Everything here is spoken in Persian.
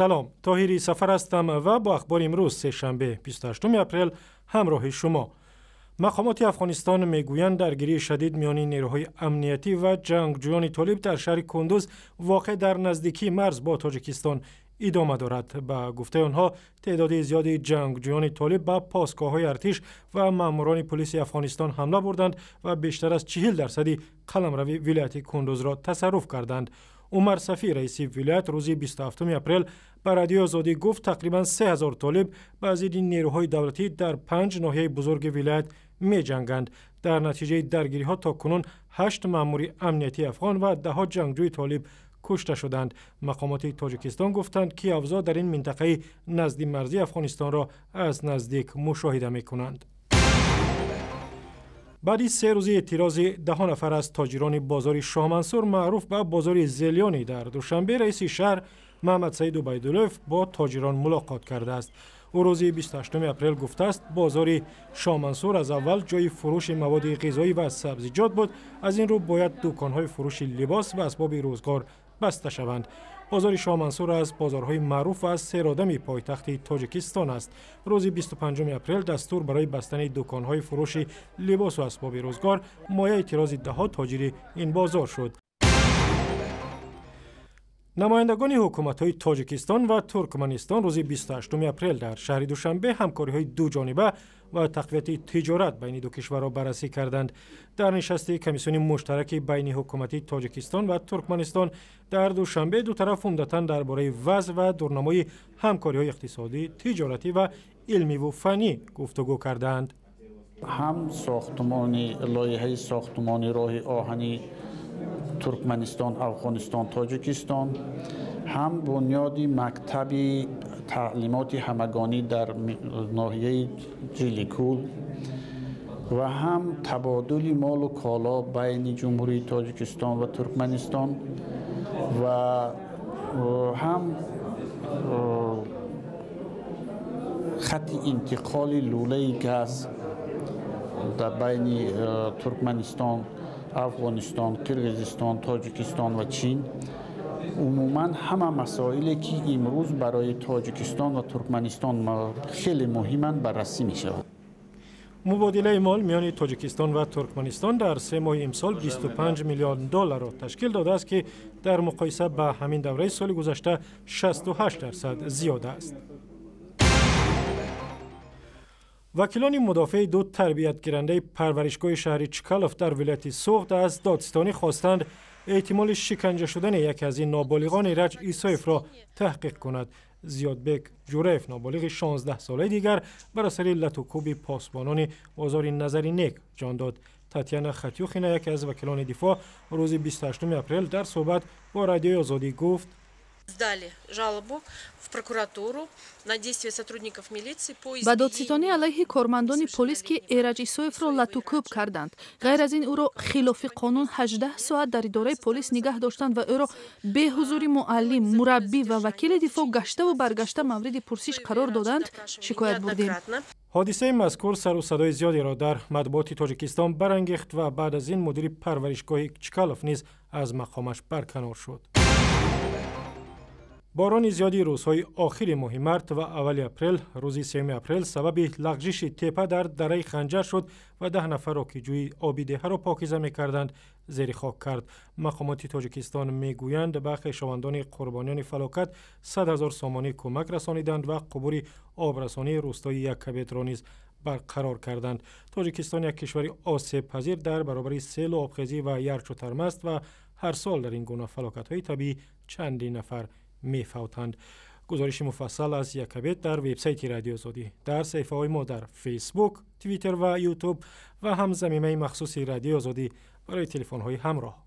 سلام، طاهری سفر هستم و با اخبار امروز سه‌شنبه 28 اپریل همراه شما. مقامات افغانستان میگویند درگیری شدید میان نیروهای امنیتی و جنگجویان طالب در شهر قندوز واقع در نزدیکی مرز با تاجیکستان ادامه دارد. به گفته آنها تعداد زیادی جنگجویان طالب به پاسگاه‌های ارتش و ماموران پلیس افغانستان حمله بردند و بیشتر از 40% قلمرو ولایت قندوز را تصرف کردند. عمر صفی رئیس ولایت روز 27 اپریل به رادیو آزادی گفت تقریبا 3000 طالب با ضد نیروهای دولتی در 5 ناحیه بزرگ ولایت می جنگند. در نتیجه درگیری ها تا کنون 8 مأمور امنیتی افغان و 10 جنگجوی طالب کشته شدند. مقامات تاجیکستان گفتند که اوضاع در این منطقه نزد مرزی افغانستان را از نزدیک مشاهده می کنند. بعد از 3 روز اعتراض 10 نفر از تاجران بازاری شوهمنسور معروف به بازاری زیلیانی در دوشنبه، رئیس شهر محمد سعید عبیدالله با تاجران ملاقات کرده است. او روز 28 اپریل گفته است بازاری شوهمنسور از اول جای فروش مواد غذایی و سبزیجات بود، از این رو باید دکان‌های فروش لباس و اسباب روزگار بسته شوند. بازار شاهمنسور از بازارهای معروف و از سرادم پایتخت تاجیکستان است. روز 25 اپریل دستور برای بستن دکان‌های فروش لباس و اسباب روزگار مایه اعتراض 10 تاجر این بازار شد. نمایندگان حکومت‌های تاجیکستان و ترکمنستان روز 28 اپریل در شهر دوشنبه همکاری‌های دوجانبه و تقویت تجارت بین دو کشورها بررسی کردند. در نشست کمیسیون مشترک بین حکومت تاجیکستان و ترکمنستان در دوشنبه دو طرف عمدتاً درباره وضع و دورنمای همکاری‌های اقتصادی، تجارتی و علمی و فنی گفتگو کردند. هم لایحه ساختمان راه آهنی ترکمنستان، افغانستان، تاجیکستان، هم بنیاد مکتب تعلیمات همگانی در ناحیه جلیکول و هم تبادل مال و کالا بین جمهوری تاجیکستان و ترکمنستان و هم خط انتقال لوله گاز در بین ترکمنستان، افغانستان، قرقیزستان، تاجیکستان و چین. عموما همه مسائلی که امروز برای تاجیکستان و ترکمنستان خیلی مهمند بررسی می شود. مبادله مال میان تاجیکستان و ترکمنستان در 3 ماه امسال 25 میلیارد دلار را تشکیل داده است که در مقایسه با همین دوره سال گذشته 68% زیاد است. وکیلان مدافع دو تربیت گیرنده پرورشگاه شهر چکالف در ولایت سوخت از دادستانی خواستند احتمال شکنجه شدن یکی از این نابالغان رج ایسایف را تحقیق کند. زیادبک جوریف نابالغ 16 ساله دیگر بر اثر لطوکوب پاسبانان بازار نظری نیک جان داد. تاتیانا خطیوخینا یکی از وکیلان دفاع روز 28 اپریل در صحبت با رادیوی آزادی گفت ба додситонӣ алайҳи кормандони полис ки эраҷ исоевро латукӯб карданд. ғайр аз ин ӯро хилофи қонун 18 соат дар идораи полис нигаҳ доштанд ва ӯро бе ҳузури муаллим, мураббӣ ва вакили дифоъ гаштаву баргашта мавриди пурсиш қарор доданд, шикоят бурдем. ҳодисаи мазкур сару садои зиёдеро дар матбуоти тоҷикистон барангехт ва баъд аз ин мудири парваришгоҳи Чкалов низ аз мақомаш барканор шуд. باران زیادی روزهای آخر ماه مارت و اول اپریل روز 3 اپریل سبب لغزش تپه در دره خنجر شد و 10 نفر را که جوی آبی دهه را پاکیزه می‌کردند زیر خاک کرد. مقامات تاجیکستان میگویند به خویشاوندان قربانیان فلاکت 100,000 سامانی کمک رسانیدند و قبور آبرسانی روستای یککبد را نیز برقرار کردند. تاجیکستان یک کشور آسیب پذیر در برابر سیل و آبخیزی و یرچ و ترم است و هر سال در این گونه فلاکت‌های طبیعی چندین نفر می‌فوتند. گزارش مفصل از یککبد در وبسایت رادیو آزادی، در صفحه‌های ما در فیسبوک، توییتر و یوتیوب و همزمینه مخصوص رادیو آزادی برای تلفن‌های همراه.